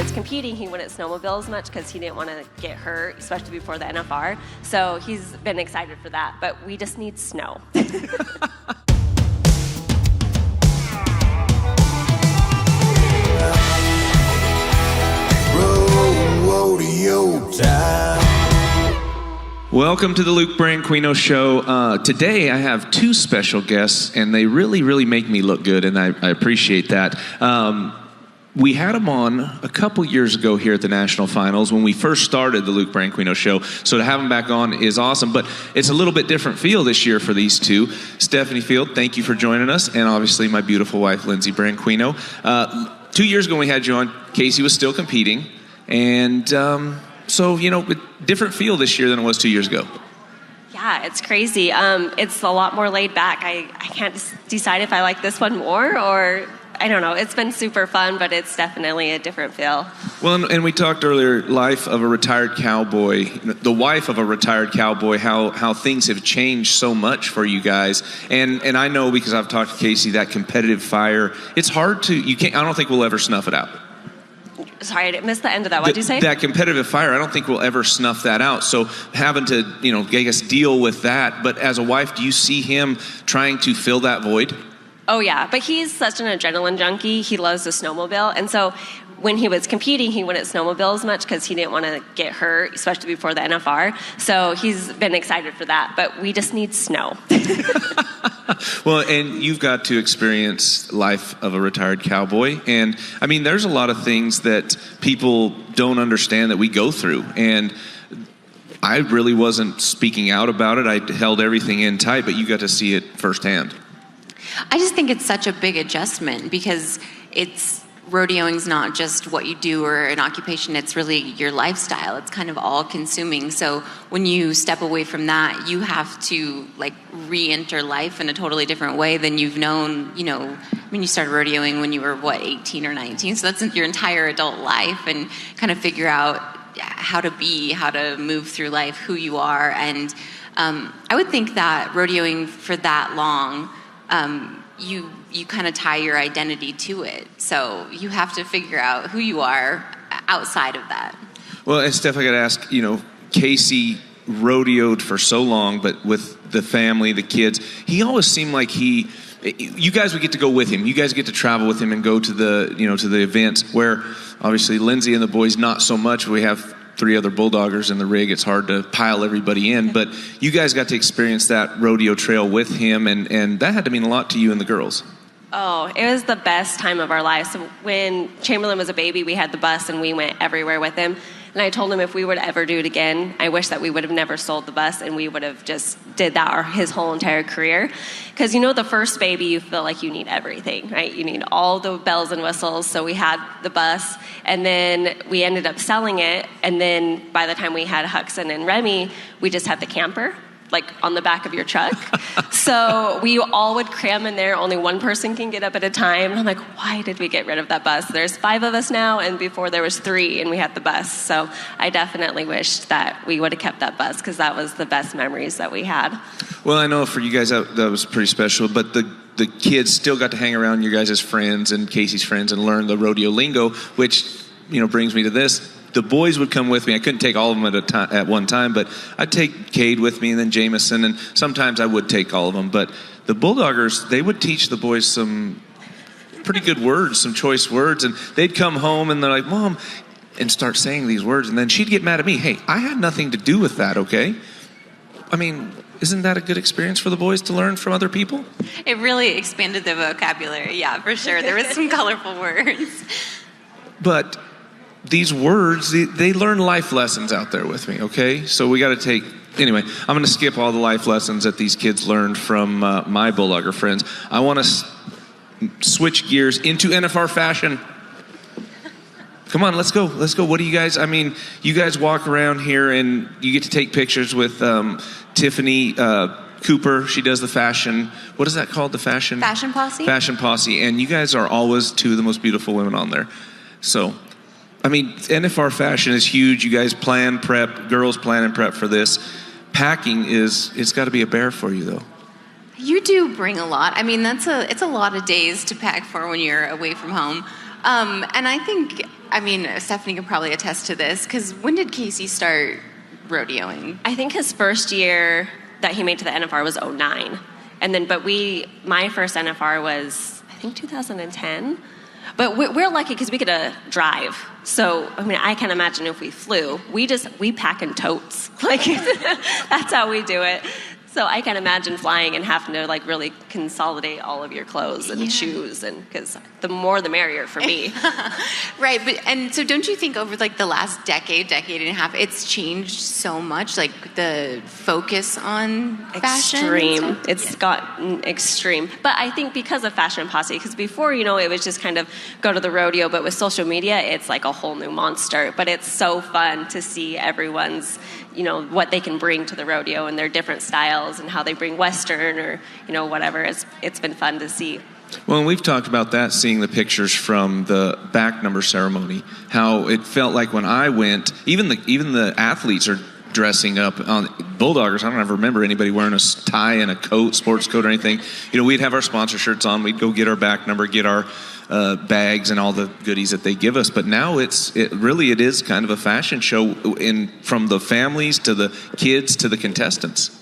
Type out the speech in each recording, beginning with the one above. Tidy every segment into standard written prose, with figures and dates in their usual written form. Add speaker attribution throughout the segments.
Speaker 1: was competing, he wouldn't snowmobile as much because he didn't want to get hurt, especially before the NFR. So he's been excited for that, but we just need snow.
Speaker 2: Rodeo time.
Speaker 3: Welcome to the Luke Branquinho Show. Today I have two special guests, and they really make me look good, and I appreciate that. We had them on a couple years ago here at the National Finals when we first started the Luke Branquinho Show, so to have them back on is awesome, but it's a little bit different feel this year for these two. Stephanie Feild, thank you for joining us, and obviously my beautiful wife, Lindsay Branquinho. 2 years ago when we had you on, Kaycee was still competing, and so, different feel this year than it was 2 years ago.
Speaker 1: Yeah, it's crazy. It's a lot more laid back. I can't decide if I like this one more or, I don't know. It's been super fun, but it's definitely a different feel.
Speaker 3: Well, and we talked earlier, life of a retired cowboy, the wife of a retired cowboy, how things have changed so much for you guys. And I know because I've talked to Kaycee, that competitive fire, it's hard to, I don't think we'll ever snuff it out.
Speaker 1: Sorry, I missed the end of that. What did you say?
Speaker 3: That competitive fire, I don't think we'll ever snuff that out. So having to, I guess, deal with that. But as a wife, do you see him trying to fill that void?
Speaker 1: Oh, yeah. But he's such an adrenaline junkie. He loves the snowmobile. And so when he was competing, he wouldn't snowmobile as much because he didn't want to get hurt, especially before the NFR. So he's been excited for that. But we just need snow.
Speaker 3: Well, and you've got to experience life of a retired cowboy. And, there's a lot of things that people don't understand that we go through. And I really wasn't speaking out about it. I held everything in tight, but you got to see it firsthand.
Speaker 4: I just think it's such a big adjustment because rodeoing's not just what you do or an occupation, it's really your lifestyle. It's kind of all consuming. So when you step away from that, you have to re-enter life in a totally different way than you've known, you started rodeoing when you were 18 or 19. So that's your entire adult life, and kind of figure out how to move through life, who you are. And I would think that rodeoing for that long, you kind of tie your identity to it. So you have to figure out who you are outside of that.
Speaker 3: Well, and Steph, I got to ask, Kaycee rodeoed for so long, but with the family, the kids, he always seemed like you guys would get to go with him. You guys get to travel with him and go to the, to the events where obviously Lindsay and the boys, not so much. We have 3 other bulldoggers in the rig. It's hard to pile everybody in, but you guys got to experience that rodeo trail with him, and that had to mean a lot to you and the girls.
Speaker 1: Oh, it was the best time of our lives. So when Chamberlain was a baby, we had the bus and we went everywhere with him. And I told him if we would ever do it again, I wish that we would have never sold the bus and we would have just did that his whole entire career. Because the first baby, you feel like you need everything, right? You need all the bells and whistles. So we had the bus, and then we ended up selling it. And then by the time we had Huxon and Remy, we just had the camper, on the back of your truck. So we all would cram in there. Only one person can get up at a time. And I'm like, why did we get rid of that bus? There's 5 of us now, and before there was 3, and we had the bus. So I definitely wish that we would have kept that bus because that was the best memories that we had.
Speaker 3: Well, I know for you guys that was pretty special, but the kids still got to hang around your guys' friends and Kaycee's friends and learn the rodeo lingo, which, brings me to this. The boys would come with me. I couldn't take all of them at one time, but I'd take Cade with me and then Jameson, and sometimes I would take all of them. But the Bulldoggers, they would teach the boys some pretty good words, some choice words, and they'd come home and they're like, Mom, and start saying these words, and then she'd get mad at me. Hey, I had nothing to do with that, okay? Isn't that a good experience for the boys to learn from other people?
Speaker 4: It really expanded the vocabulary, yeah, for sure. There was some colorful words.
Speaker 3: But these words, they learn life lessons out there with me, okay? So we got to anyway, I'm going to skip all the life lessons that these kids learned from my Bulldogger friends. I want to switch gears into NFR Fashion. Come on, let's go. What do you guys, you guys walk around here and you get to take pictures with Tiffany Cooper. She does the fashion. What is that called? The fashion?
Speaker 4: Fashion Posse.
Speaker 3: Fashion Posse. And you guys are always 2 of the most beautiful women on there. So, NFR Fashion is huge. You guys girls plan and prep for this. Packing it's got to be a bear for you, though.
Speaker 4: You do bring a lot. It's a lot of days to pack for when you're away from home. And I think I mean, Stephanie can probably attest to this, because when did Kaycee start rodeoing?
Speaker 1: I think his first year that he made to the NFR was 2009. And then, my first NFR was, I think, 2010. But we're lucky because we get to drive. So, I mean, I can't imagine if we flew. We pack in totes. Like, that's how we do it. So I can't imagine flying and having to like really consolidate all of your clothes and shoes, and because the more the merrier for me.
Speaker 4: Right, and so don't you think over like the last decade and a half, it's changed so much, like the focus on fashion?
Speaker 1: Extreme. It's gotten extreme. But I think because of Fashion Posse, because before, it was just kind of go to the rodeo, but with social media, it's like a whole new monster. But it's so fun to see everyone's, what they can bring to the rodeo and their different styles and how they bring Western or, whatever. It's been fun to see.
Speaker 3: Well, and we've talked about that, seeing the pictures from the back number ceremony, how it felt like when I went, even the athletes are dressing up on Bulldoggers. I don't ever remember anybody wearing a tie and a coat, sports coat or anything. We'd have our sponsor shirts on. We'd go get our back number, get our bags and all the goodies that they give us. But now it really is kind of a fashion show from the families to the kids to the contestants.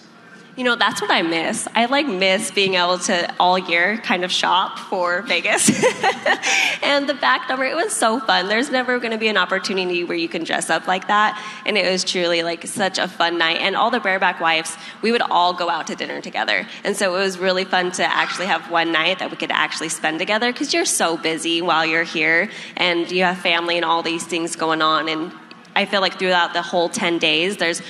Speaker 1: That's what I miss. I miss being able to all year kind of shop for Vegas. And the back number, it was so fun. There's never going to be an opportunity where you can dress up like that. And it was truly such a fun night. And all the bareback wives, we would all go out to dinner together. And so it was really fun to actually have one night that we could actually spend together, because you're so busy while you're here and you have family and all these things going on. And I feel like throughout the whole 10 days, there's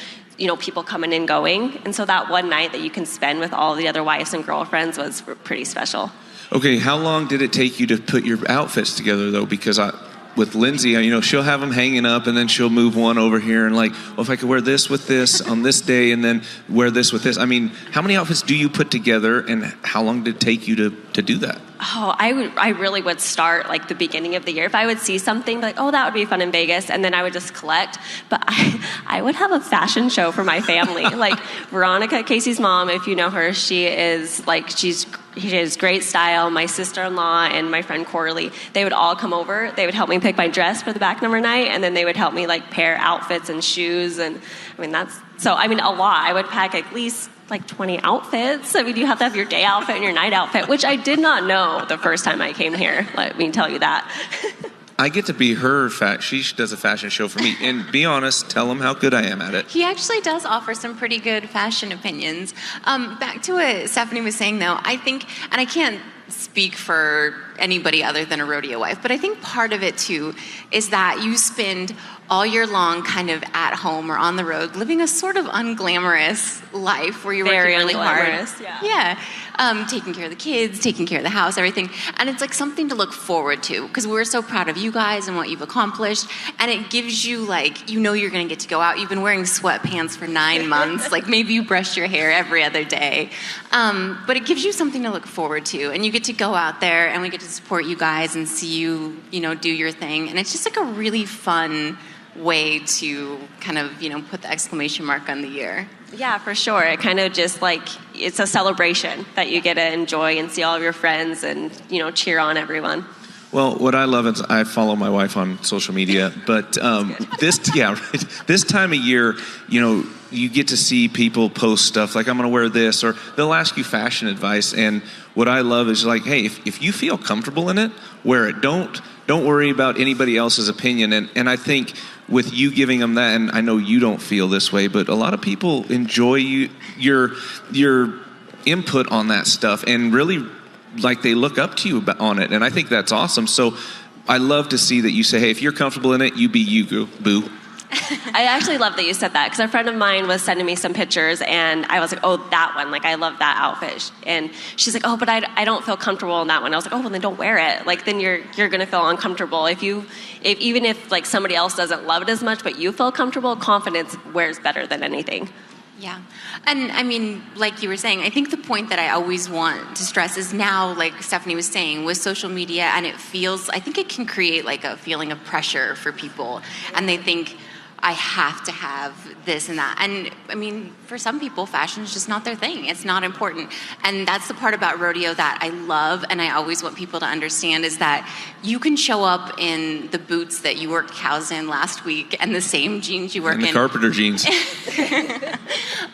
Speaker 1: people coming and going. And so that one night that you can spend with all the other wives and girlfriends was pretty special.
Speaker 3: Okay, how long did it take you to put your outfits together, though? Because with Lindsay, she'll have them hanging up, and then she'll move one over here and if I could wear this with this on this day and then wear this with this. I mean, how many outfits do you put together, and how long did it take you to do that?
Speaker 1: Oh, I really would start the beginning of the year. If I would see something that would be fun in Vegas, and then I would just collect. But I would have a fashion show for my family. Veronica, Kaycee's mom, if you know her, she is she has great style. My sister-in-law and my friend Coralie, they would all come over. They would help me pick my dress for the back number night, and then they would help me pair outfits and shoes. And a lot. I would pack at least 20 outfits. You have to have your day outfit and your night outfit, which I did not know the first time I came here. Let me tell you that.
Speaker 3: I get to be her she does a fashion show for me. And be honest, tell them how good I am at it.
Speaker 4: He actually does offer some pretty good fashion opinions. Back to what Stephanie was saying, though, I think, and I can't speak for anybody other than a rodeo wife, but I think part of it, too, is that you spend all year long kind of at home or on the road living a sort of unglamorous life where you're working really hard. Yeah. Taking care of the kids, taking care of the house, everything. And it's something to look forward to, because we're so proud of you guys and what you've accomplished. And it gives you you're going to get to go out. You've been wearing sweatpants for 9 months. Maybe you brush your hair every other day. But it gives you something to look forward to. And you get to go out there, and we get to support you guys and see you, do your thing. And it's just a really fun way to kind of, put the exclamation mark on the year.
Speaker 1: Yeah, for sure. It kind of just it's a celebration that you get to enjoy and see all of your friends and, cheer on everyone.
Speaker 3: Well, what I love is I follow my wife on social media, but this time of year, you get to see people post stuff I'm going to wear this, or they'll ask you fashion advice. And what I love is hey, if you feel comfortable in it, wear it. Don't worry about anybody else's opinion. And I think with you giving them that, and I know you don't feel this way, but a lot of people enjoy your input on that stuff, and really they look up to you on it. And I think that's awesome. So I love to see that you say, hey, if you're comfortable in it, you be you, boo.
Speaker 1: I actually love that you said that, because a friend of mine was sending me some pictures, and I was oh, that one, I love that outfit. And she's oh, but I don't feel comfortable in that one. I was oh, well, then don't wear it. Then you're going to feel uncomfortable. Even if somebody else doesn't love it as much, but you feel comfortable, confidence wears better than anything.
Speaker 4: Yeah. And like you were saying, I think the point that I always want to stress is now, like Stephanie was saying, with social media, and I think it can create a feeling of pressure for people. And they think, I have to have this and that. And I mean, for some people, fashion is just not their thing. It's not important. And that's the part about rodeo that I love, and I always want people to understand, is that you can show up in the boots that you worked cows in last week and the same jeans you work in.
Speaker 3: And the carpenter jeans.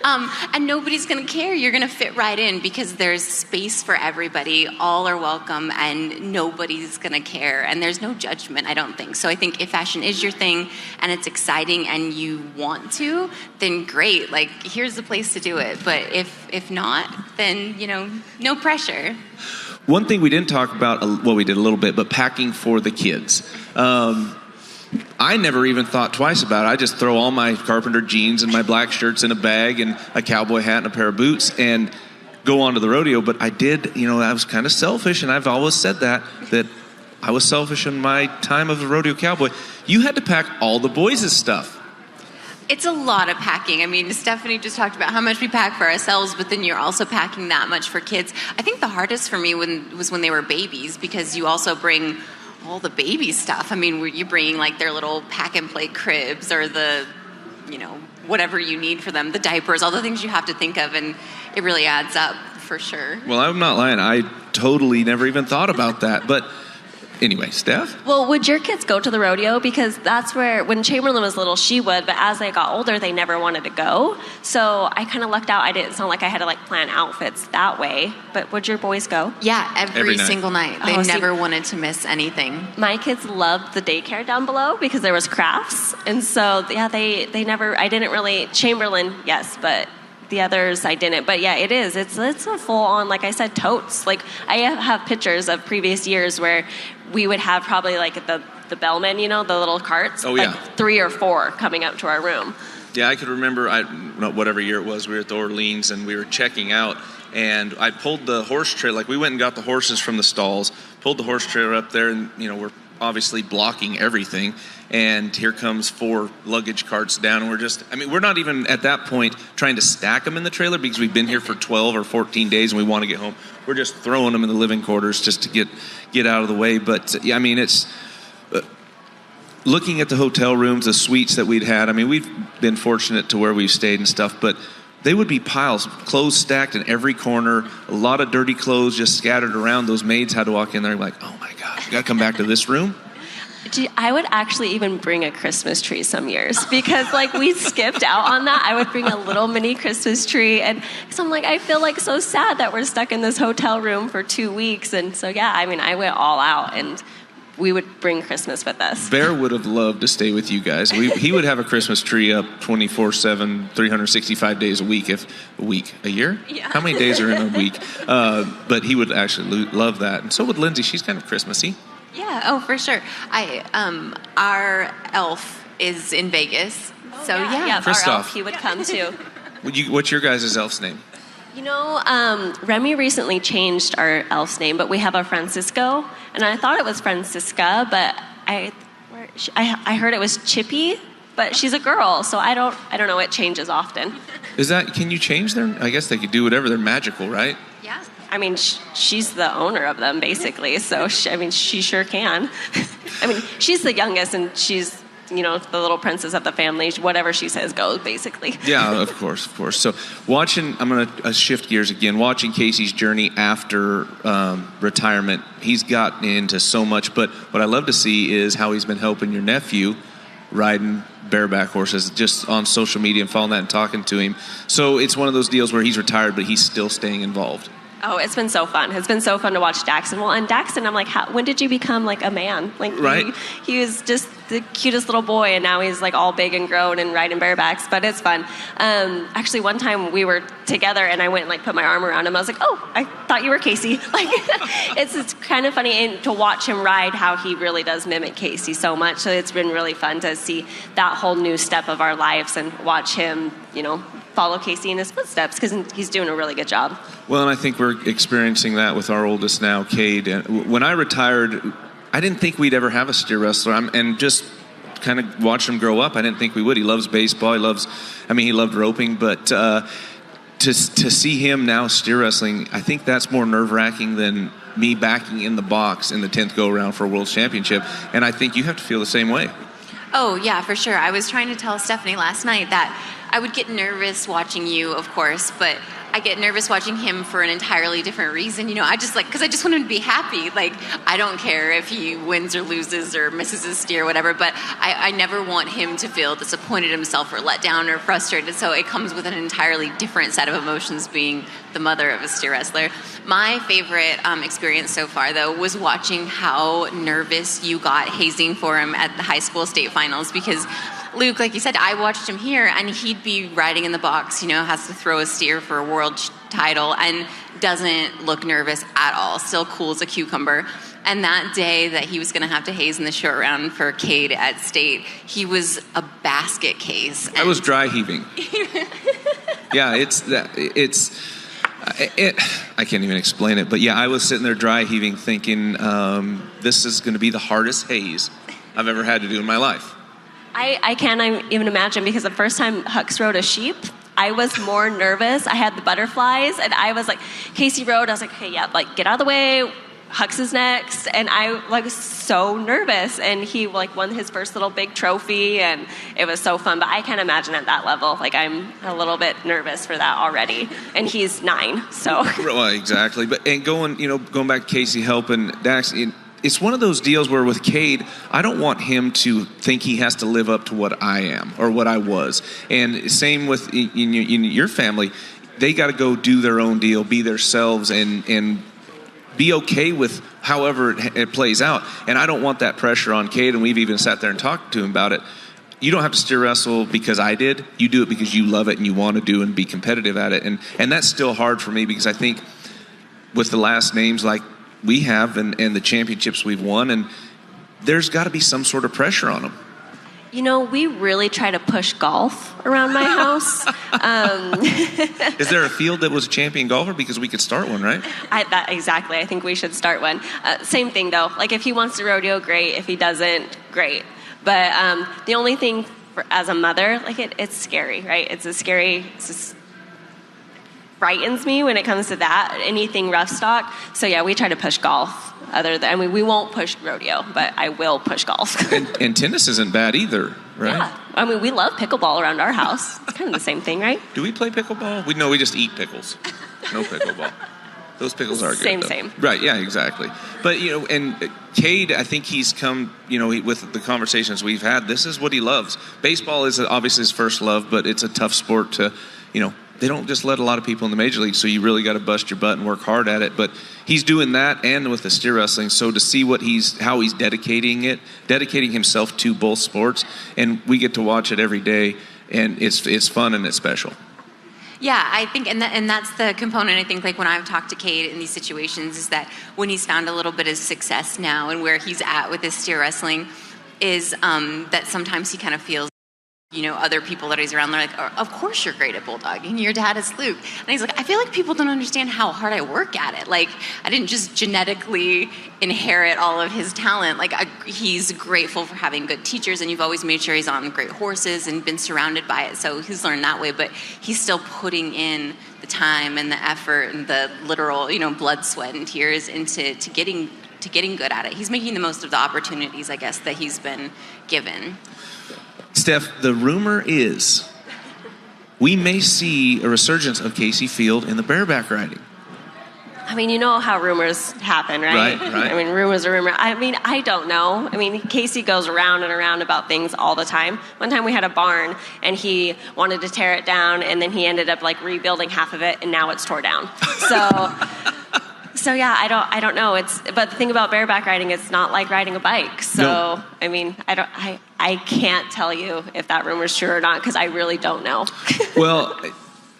Speaker 4: And nobody's going to care. You're going to fit right in because there's space for everybody. All are welcome, and nobody's going to care. And there's no judgment, I don't think. So I think if fashion is your thing and it's exciting and you want to, then great. Like, here's the place to do it. But if not, then, no pressure.
Speaker 3: One thing we didn't talk about, well, we did a little bit, but packing for the kids. I never even thought twice about it. I just throw all my carpenter jeans and my black shirts in a bag and a cowboy hat and a pair of boots and go on to the rodeo. But I did, I was kind of selfish, and I've always said that I was selfish in my time of a rodeo cowboy. You had to pack all the boys' stuff.
Speaker 4: It's a lot of packing. I mean, Stephanie just talked about how much we pack for ourselves, but then you're also packing that much for kids. I think the hardest for me was when they were babies, because you also bring all the baby stuff. I mean, were you bringing like their little pack and play cribs or the, whatever you need for them, the diapers, all the things you have to think of, and it really adds up for sure.
Speaker 3: Well, I'm not lying. I totally never even thought about that, but anyway, Steph?
Speaker 1: Well, would your kids go to the rodeo? Because that's where, when Chamberlain was little, she would, but as they got older, they never wanted to go. So I kind of lucked out. It's not like I had to plan outfits that way. But would your boys go?
Speaker 4: Yeah, every single night. They never wanted to miss anything.
Speaker 1: My kids loved the daycare down below because there was crafts. And so, yeah, they never, I didn't really, Chamberlain, yes, but the others I didn't. But yeah, it is. It's a full on, like I said, totes. Like, I have pictures of previous years where we would have probably the bellmen, the little carts.
Speaker 3: Oh, yeah.
Speaker 1: 3 or 4 coming up to our room.
Speaker 3: Yeah, I could remember, whatever year it was, we were at the Orleans and we were checking out, and I pulled the horse trailer. We went and got the horses from the stalls, pulled the horse trailer up there, and, we're obviously blocking everything. And here comes 4 luggage carts down, and we're not even at that point trying to stack them in the trailer because we've been here for 12 or 14 days and we want to get home. We're just throwing them in the living quarters just to get out of the way. But yeah, it's looking at the hotel rooms, the suites that we'd had. We've been fortunate to where we've stayed and stuff, but they would be piles, clothes stacked in every corner, a lot of dirty clothes just scattered around. Those maids had to walk in there and be like, oh my God, you got to come back to this room?
Speaker 1: I would actually even bring a Christmas tree some years because we skipped out on that. I would bring a little mini Christmas tree, and so I'm I feel so sad that we're stuck in this hotel room for 2 weeks. And so yeah, I went all out, and we would bring Christmas with us.
Speaker 3: Bear would have loved to stay with you guys. He would have a Christmas tree up 24/7, 365 days a year?
Speaker 1: Yeah.
Speaker 3: How many days are in a week? But he would actually love that, and so would Lindsay. She's kind of Christmassy.
Speaker 4: Yeah, oh, for sure. Our elf is in Vegas, so yeah.
Speaker 1: Our elf, he would come too.
Speaker 3: What's your guys' elf's name?
Speaker 1: Remy recently changed our elf's name, but we have a Francisco, and I thought it was Francisca, but I heard it was Chippy, but she's a girl, so I don't know. It changes often.
Speaker 3: Can you change them? I guess they could do whatever. They're magical, right?
Speaker 4: Yeah.
Speaker 1: She's the owner of them, basically. So, she sure can. She's the youngest, and she's, the little princess of the family. Whatever she says goes, basically.
Speaker 3: Yeah, of course. So, I'm going to shift gears again. Watching Kaycee's journey after retirement, he's gotten into so much. But what I love to see is how he's been helping your nephew riding bareback horses, just on social media and following that and talking to him. So it's one of those deals where he's retired, but he's still staying involved.
Speaker 1: Oh, it's been so fun. It's been so fun to watch Daxton. Well, and Daxton, I'm when did you become a man?
Speaker 3: Right.
Speaker 1: He was just the cutest little boy, and now he's all big and grown and riding barebacks, but it's fun. Actually, one time we were together and I went and put my arm around him. I was like, oh, I thought you were Kaycee. It's kind of funny, and to watch him ride, how he really does mimic Kaycee so much. So it's been really fun to see that whole new step of our lives and watch him, follow Kaycee in his footsteps, because he's doing a really good job.
Speaker 3: Well, and I think we're experiencing that with our oldest now, Cade. When I retired, I didn't think we'd ever have a steer wrestler, and just kind of watch him grow up, I didn't think we would. He loves baseball. He loved roping, but to see him now steer wrestling, I think that's more nerve-wracking than me backing in the box in the 10th go-around for a world championship, and I think you have to feel the same way.
Speaker 4: Oh, yeah, for sure. I was trying to tell Stephanie last night that I would get nervous watching you, of course, but I get nervous watching him for an entirely different reason. You know, because I just want him to be happy. Like, I don't care if he wins or loses or misses his steer or whatever, but I never want him to feel disappointed in himself or let down or frustrated. So it comes with an entirely different set of emotions being the mother of a steer wrestler. My favorite experience so far, though, was watching how nervous you got hazing for him at the high school state finals, because Luke, like you said, I watched him here, and he'd be riding in the box, you know, has to throw a steer for a world title, and doesn't look nervous at all, still cool as a cucumber. And that day that he was going to have to haze in the short round for Cade at state, he was a basket case.
Speaker 3: I was dry heaving. Yeah, I can't even explain it, but yeah, I was sitting there dry heaving thinking, this is going to be the hardest haze I've ever had to do in my life.
Speaker 1: I can't even imagine, because the first time Hux rode a sheep, I was more nervous. I had the butterflies, and I was like, Kaycee rode. I was like, hey, yeah, like, get out of the way. Hux is next. And I was so nervous. And he won his first little big trophy, and it was so fun. But I can't imagine at that level. Like, I'm a little bit nervous for that already. And he's 9, so.
Speaker 3: Well, exactly. And going back to Kaycee helping Dax, it's one of those deals where with Cade, I don't want him to think he has to live up to what I am or what I was. And same with in your family, they got to go do their own deal, be themselves, and be okay with however it plays out. And I don't want that pressure on Cade, and we've even sat there and talked to him about it. You don't have to steer wrestle because I did. You do it because you love it and you want to do and be competitive at it. And that's still hard for me, because I think with the last names like we have and the championships we've won, and there's got to be some sort of pressure on them.
Speaker 1: You know, we really try to push golf around my house.
Speaker 3: Is there a field that was a champion golfer? Because we could start one, right?
Speaker 1: Exactly. I think we should start one. Same thing, though. Like, if he wants to rodeo, great. If he doesn't, great. But the only thing as a mother, like, it's scary, right? It's just frightens me when it comes to that, anything rough stock. So yeah, we try to push golf. We won't push rodeo, but I will push golf.
Speaker 3: and tennis isn't bad either, right?
Speaker 1: Yeah, we love pickleball around our house. It's kind of the same thing, right?
Speaker 3: Do we play pickleball? We just eat pickles. No pickleball. Those pickles are good. Same. Right, yeah, exactly. But, and Cade, I think he's come, with the conversations we've had, this is what he loves. Baseball is obviously his first love, but it's a tough sport to, they don't just let a lot of people in the major leagues, so you really got to bust your butt and work hard at it. But he's doing that and with the steer wrestling, so to see how he's dedicating himself to both sports, and we get to watch it every day, and it's fun and it's special.
Speaker 4: Yeah, I think, and that's the component, I think, like when I've talked to Cade in these situations, is that when he's found a little bit of success now and where he's at with his steer wrestling is that sometimes he kind of feels, other people that he's around, they're like, of course you're great at bulldog, and your dad is Luke. And he's like, I feel like people don't understand how hard I work at it. Like, I didn't just genetically inherit all of his talent. Like, he's grateful for having good teachers, and you've always made sure he's on great horses and been surrounded by it. So he's learned that way, but he's still putting in the time and the effort and the literal, blood, sweat, and tears into getting good at it. He's making the most of the opportunities, I guess, that he's been given.
Speaker 3: Steph, the rumor is we may see a resurgence of Kaycee Feild in the bareback riding.
Speaker 1: I mean, you know how rumors happen, right?
Speaker 3: Right.
Speaker 1: I mean, rumors are rumors. I mean, I don't know. I mean, Kaycee goes around and around about things all the time. One time we had a barn, and he wanted to tear it down, and then he ended up, rebuilding half of it, and now it's tore down. So yeah, I don't know. But the thing about bareback riding, it's not like riding a bike. So no. I mean, I can't tell you if that rumor is true or not, because I really don't know.
Speaker 3: Well,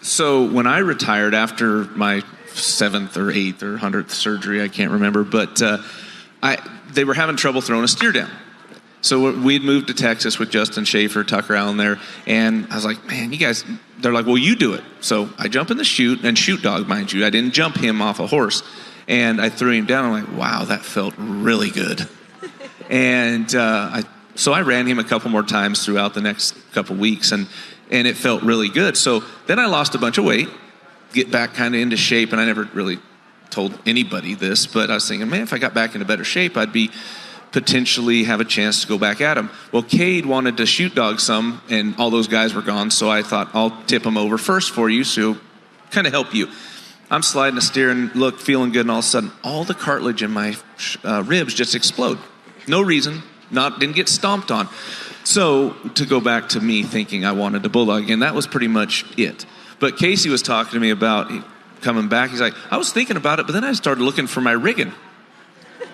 Speaker 3: so when I retired after my 7th or 8th or 100th surgery, I can't remember, but they were having trouble throwing a steer down. So we'd moved to Texas with Justin Schaefer, Tucker Allen there, and I was like, man, you guys, they're like, well, you do it. So I jump in the chute, and shoot dog, mind you. I didn't jump him off a horse, and I threw him down. I'm like, wow, that felt really good. And so I ran him a couple more times throughout the next couple weeks, and it felt really good. So then I lost a bunch of weight, get back kind of into shape, and I never really told anybody this, but I was thinking, man, if I got back into better shape, I'd be potentially have a chance to go back at him. Well, Cade wanted to shoot dog some, and all those guys were gone, so I thought I'll tip him over first for you, so kind of help you. I'm sliding a steer and look, feeling good, and all of a sudden, all the cartilage in my ribs just explode. No reason, didn't get stomped on. So to go back to me thinking I wanted to bulldog again, that was pretty much it. But Kaycee was talking to me about coming back. He's like, I was thinking about it, but then I started looking for my rigging.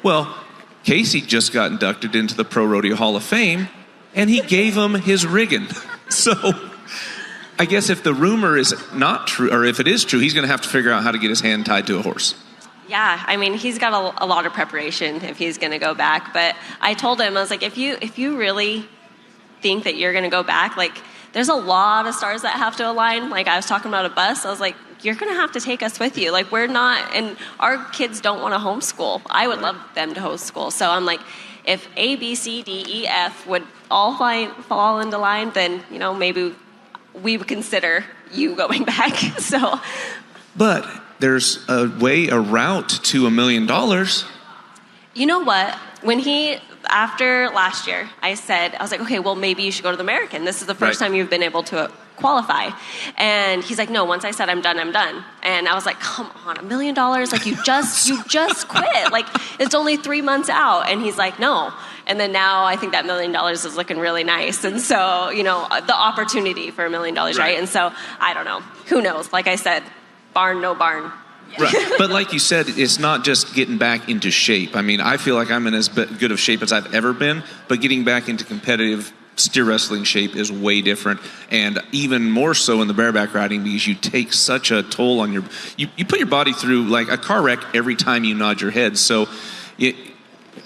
Speaker 3: Well, Kaycee just got inducted into the ProRodeo Hall of Fame, and he gave him his rigging. So I guess if the rumor is not true, or if it is true, he's going to have to figure out how to get his hand tied to a horse.
Speaker 1: Yeah, I mean, he's got a lot of preparation if he's going to go back. But I told him, I was like, if you really think that you're going to go back, like, there's a lot of stars that have to align. Like, I was talking about a bus. I was like, you're going to have to take us with you. Like, we're not, and our kids don't want to homeschool. I would love them to homeschool. So I'm like, if A, B, C, D, E, F would all fall into line, then, maybe we would consider you going back. So,
Speaker 3: but there's a route to $1 million.
Speaker 1: You know what? After last year, I was like, okay, well, maybe you should go to the American. This is the first time you've been able to qualify. And he's like, no, once I said I'm done, I'm done. And I was like, come on, $1 million? Like, you just quit. Like, it's only 3 months out. And he's like, no. And then now I think that $1 million is looking really nice. And so, the opportunity for $1 million, right? And so, I don't know. Who knows? Like I said, barn, no barn.
Speaker 3: Right. But like you said, it's not just getting back into shape. I mean, I feel like I'm in as good of shape as I've ever been, but getting back into competitive steer wrestling shape is way different, and even more so in the bareback riding, because you take such a toll on you put your body through like a car wreck every time you nod your head. So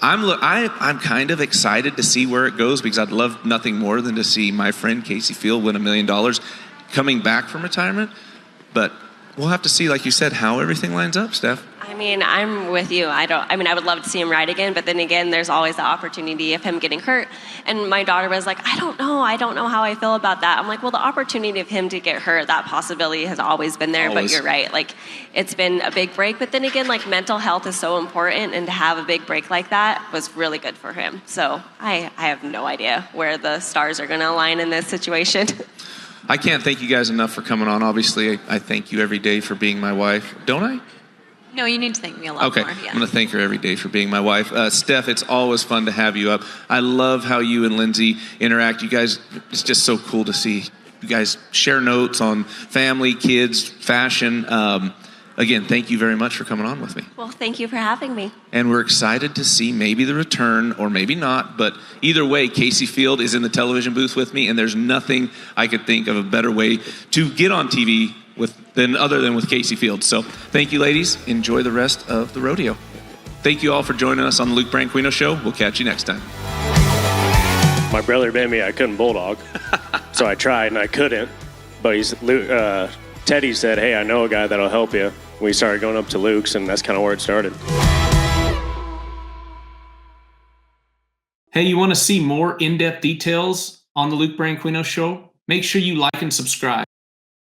Speaker 3: I'm kind of excited to see where it goes, because I'd love nothing more than to see my friend Kaycee Feild win $1 million coming back from retirement. But we'll have to see, like you said, how everything lines up, Steph.
Speaker 1: I mean, I'm with you. I would love to see him ride again, but then again, there's always the opportunity of him getting hurt. And my daughter was like, I don't know how I feel about that. I'm like, well, the opportunity of him to get hurt, that possibility has always been there. Always. But you're right. Like, it's been a big break. But then again, like, mental health is so important, and to have a big break like that was really good for him. So I have no idea where the stars are going to align in this situation.
Speaker 3: I can't thank you guys enough for coming on. Obviously, I thank you every day for being my wife. Don't I?
Speaker 4: No, you need to thank me a lot more. Yeah.
Speaker 3: I'm going to thank her every day for being my wife. Steph, it's always fun to have you up. I love how you and Lindsay interact. You guys, it's just so cool to see you guys share notes on family, kids, fashion. Again, thank you very much for coming on with me.
Speaker 1: Well, thank you for having me.
Speaker 3: And we're excited to see maybe the return, or maybe not. But either way, Kaycee Feild is in the television booth with me, and there's nothing I could think of a better way to get on TV other than with Kaycee Feild. So thank you, ladies. Enjoy the rest of the rodeo. Thank you all for joining us on the Luke Branquinho Show. We'll catch you next time.
Speaker 5: My brother made me I couldn't bulldog, so I tried and I couldn't. But Teddy said, hey, I know a guy that'll help you. We started going up to Luke's, and that's kind of where it started.
Speaker 6: Hey, you want to see more in-depth details on the Luke Branquinho Show? Make sure you like and subscribe.